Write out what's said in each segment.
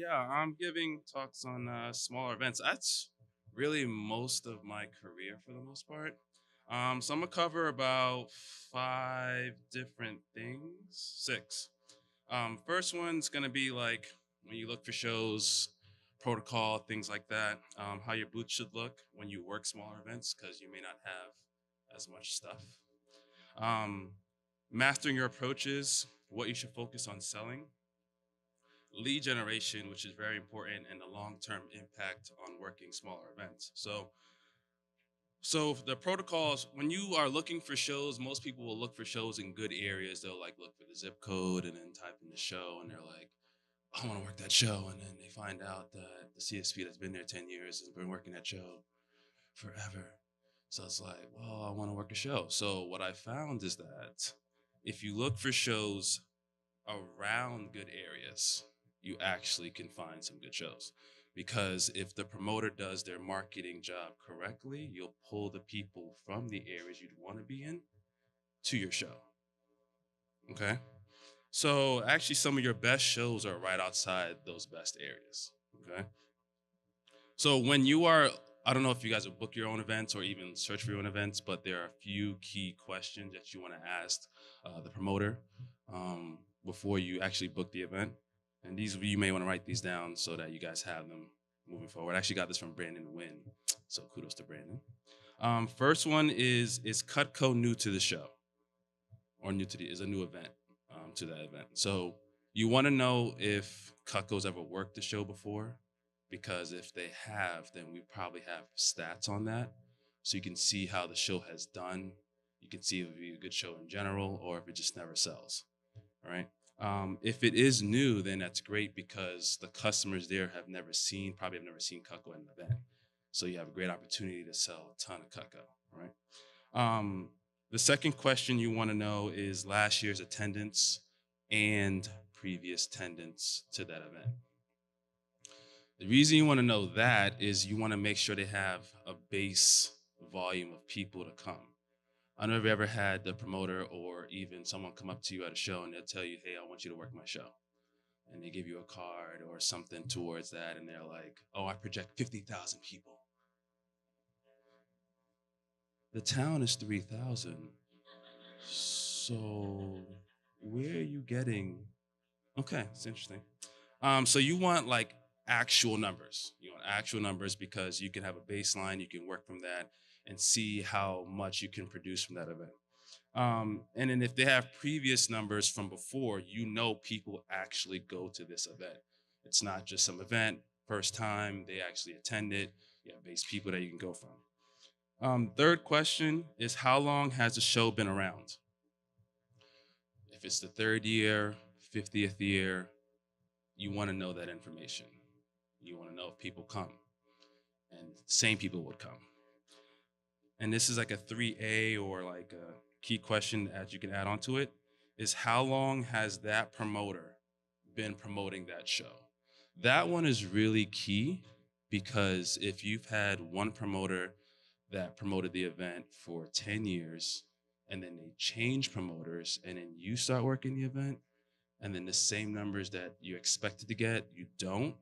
Yeah, I'm giving talks on smaller events. That's really most of my career for the most part. So I'm gonna cover about five different things, six. First one's gonna be like when you look for shows, protocol, things like that. How your booth should look when you work smaller events, because you may not have as much stuff. Um, Mastering your approaches, what you should focus on selling, lead generation, which is very important, and the long-term impact on working smaller events. So the protocols, when you are looking for shows, most people will look for shows in good areas. They'll like look for the zip code and then type in the show, and they're like, I want to work that show. And then they find out that the CSP that's been there 10 years has been working that show forever. So it's like, well, I want to work a show. So what I found is that if you look for shows around good areas, you actually can find some good shows. Because if the promoter does their marketing job correctly, you'll pull the people from the areas you'd want to be in to your show. Okay. So actually, some of your best shows are right outside those best areas. Okay. So when you are, I don't know if you guys will book your own events or even search for your own events, but there are a few key questions that you want to ask the promoter before you actually book the event. And these you may want to write these down so that you guys have them moving forward. I actually got this from Brandon Wynn, so kudos to Brandon. First one is Cutco new to the show or new to the is a new event to that event. So you want to know if Cutco's ever worked the show before, because if they have, then we probably have stats on that, so you can see how the show has done. You can see if it would be a good show in general or if it just never sells. All right. If it is new, then that's great because the customers there probably have never seen Cutco at an event. So you have a great opportunity to sell a ton of Cutco. All right. The second question you want to know is last year's attendance and previous attendance to that event. The reason you want to know that is you want to make sure they have a base volume of people to come. I don't know if you ever had the promoter or even someone come up to you at a show and they'll tell you, hey, I want you to work my show. And they give you a card or something towards that. And they're like, oh, I project 50,000 people. The town is 3,000. So where are you getting? Okay, it's interesting. So you want like actual numbers. You want actual numbers because you can have a baseline, you can work from that and see how much you can produce from that event. And then if they have previous numbers from before, you know people actually go to this event. It's not just some event, first time, they actually attend it. You have base people that you can go from. Third question is how long has the show been around? If it's the third year, 50th year, you want to know that information. You want to know if people come, and same people would come. And this is like a 3A or like a key question that you can add onto it is how long has that promoter been promoting that show? That one is really key because if you've had one promoter that promoted the event for 10 years and then they change promoters and then you start working the event and then the same numbers that you expected to get, you don't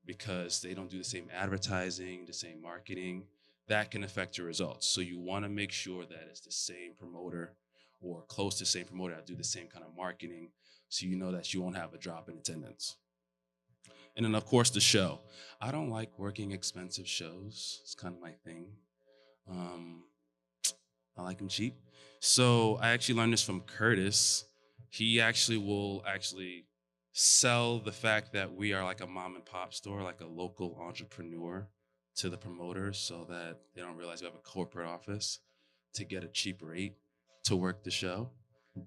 because they don't do the same advertising, the same marketing, that can affect your results. So you want to make sure that it's the same promoter or close to the same promoter that do the same kind of marketing so you know that you won't have a drop in attendance. And then of course the show. I don't like working expensive shows. It's kind of my thing. Um, I like them cheap. So I actually learned this from Curtis. He actually will actually sell the fact that we are like a mom and pop store, like a local entrepreneur to the promoters so that they don't realize we have a corporate office to get a cheap rate to work the show.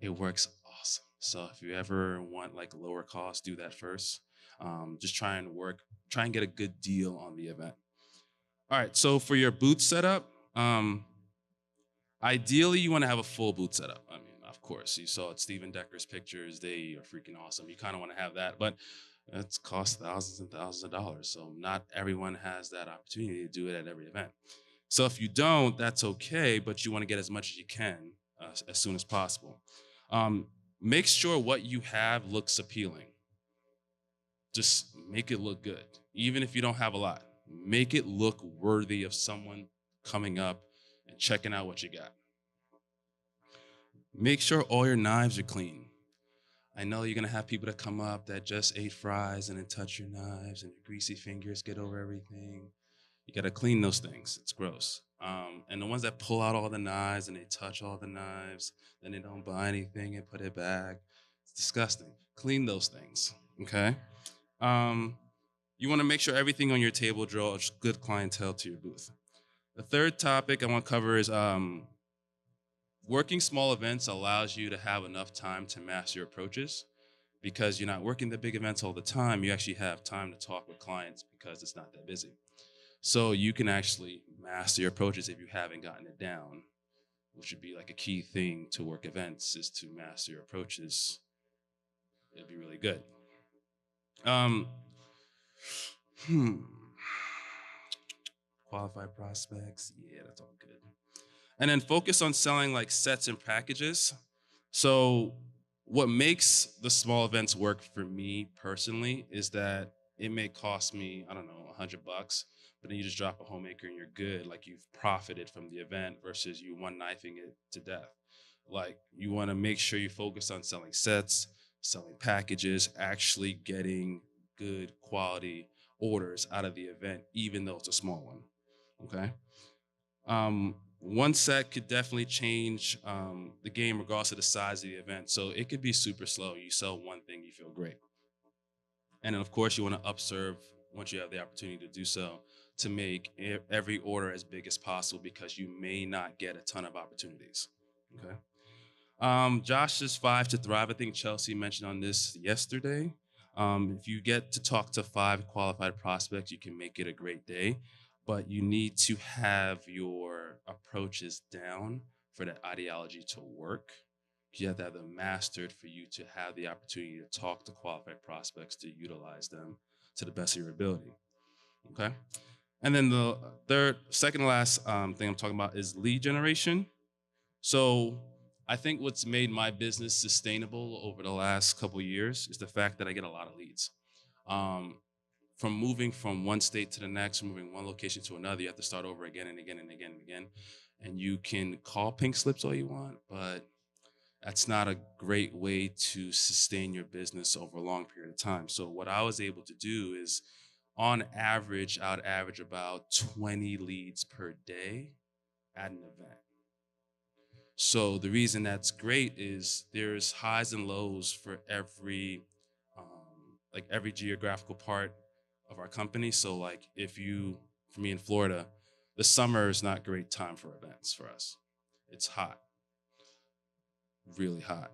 It works awesome. So if you ever want like lower cost, do that first. Just try and get a good deal on the event. All right, so for your booth setup, ideally, you want to have a full boot setup. I mean, of course, you saw Steven Decker's pictures. They are freaking awesome. You kind of want to have that, but it's cost thousands and thousands of dollars. So not everyone has that opportunity to do it at every event. So if you don't, that's okay, but you want to get as much as you can as soon as possible. Make sure what you have looks appealing. just make it look good. Even if you don't have a lot, make it look worthy of someone coming up and checking out what you got. Make sure all your knives are clean. I know you're gonna have people that come up that just ate fries and then touch your knives and your greasy fingers get over everything. You gotta clean those things. It's gross. And the ones that pull out all the knives and they touch all the knives, then they don't buy anything and put it back. It's disgusting. Clean those things. Okay. Um, you want to make sure everything on your table draws good clientele to your booth. The third topic I want to cover is working small events allows you to have enough time to master your approaches because you're not working the big events all the time. You actually have time to talk with clients because it's not that busy. So you can actually master your approaches if you haven't gotten it down, which would be like a key thing to work events is to master your approaches. It'd be really good. Um, hmm. Qualified prospects. Yeah, that's all good. And then focus on selling like sets and packages. So what makes the small events work for me personally is that it may cost me, I don't know, $100, but then you just drop a homemaker and you're good. Like you've profited from the event versus you one knifing it to death. Like you want to make sure you focus on selling sets, selling packages, actually getting good quality orders out of the event, even though it's a small one. Okay. One set could definitely change the game regardless of the size of the event. So it could be super slow. You sell one thing, you feel great. And then, of course, you want to upserve once you have the opportunity to do so to make every order as big as possible because you may not get a ton of opportunities. Okay. Josh's 5 to Thrive. I think Chelsea mentioned on this yesterday. If you get to talk to 5 qualified prospects, you can make it a great day, but you need to have your approaches down for that ideology to work. You have to have them mastered for you to have the opportunity to talk to qualified prospects to utilize them to the best of your ability. Okay. And then the second to last thing I'm talking about is lead generation. So I think what's made my business sustainable over the last couple of years is the fact that I get a lot of leads. Um, from moving from one state to the next, moving one location to another, you have to start over again and again and again and again. And you can call pink slips all you want, but that's not a great way to sustain your business over a long period of time. So what I was able to do is on average, I would average about 20 leads per day at an event. So the reason that's great is there's highs and lows for every geographical part of our company. So like if you, for me in Florida, the summer is not a great time for events for us. It's hot, really hot,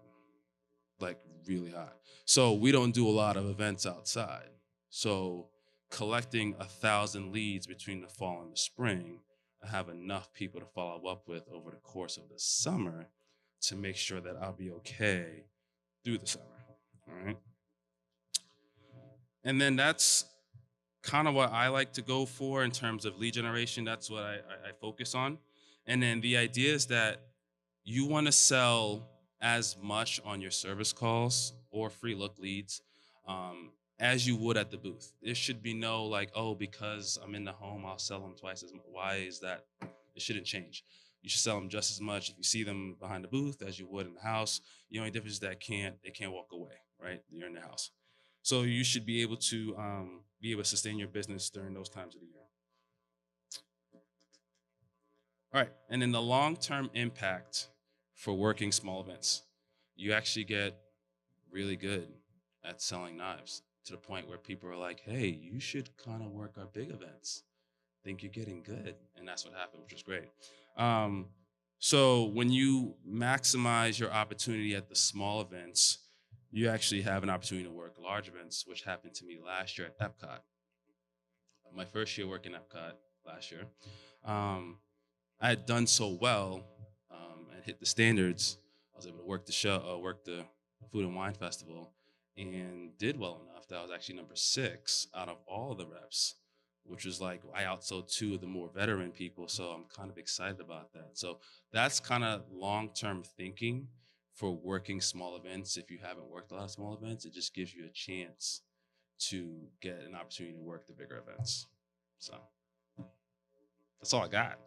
like really hot. So we don't do a lot of events outside. So collecting 1,000 leads between the fall and the spring, I have enough people to follow up with over the course of the summer to make sure that I'll be okay through the summer. All right. And then that's kind of what I like to go for in terms of lead generation. That's what I focus on. And then the idea is that you want to sell as much on your service calls or free look leads as you would at the booth. There should be no like, oh, because I'm in the home, I'll sell them twice as much. Why is that? It shouldn't change. You should sell them just as much if you see them behind the booth as you would in the house. The only difference is that they can't walk away, right? You're in the house. So you should be able to sustain your business during those times of the year. All right, and then the long-term impact for working small events, you actually get really good at selling knives to the point where people are like, "Hey, you should kind of work our big events. Think you're getting good," and that's what happened, which was great. Um, so when you maximize your opportunity at the small events, you actually have an opportunity to work large events, which happened to me last year at Epcot. My first year working Epcot last year. Um, I had done so well and hit the standards. I was able to work the show, work the Food and Wine Festival, and did well enough that I was actually number 6 out of all the reps, which was like I outsold 2 of the more veteran people. So I'm kind of excited about that. So that's kind of long-term thinking for working small events. If you haven't worked a lot of small events, it just gives you a chance to get an opportunity to work the bigger events. So that's all I got.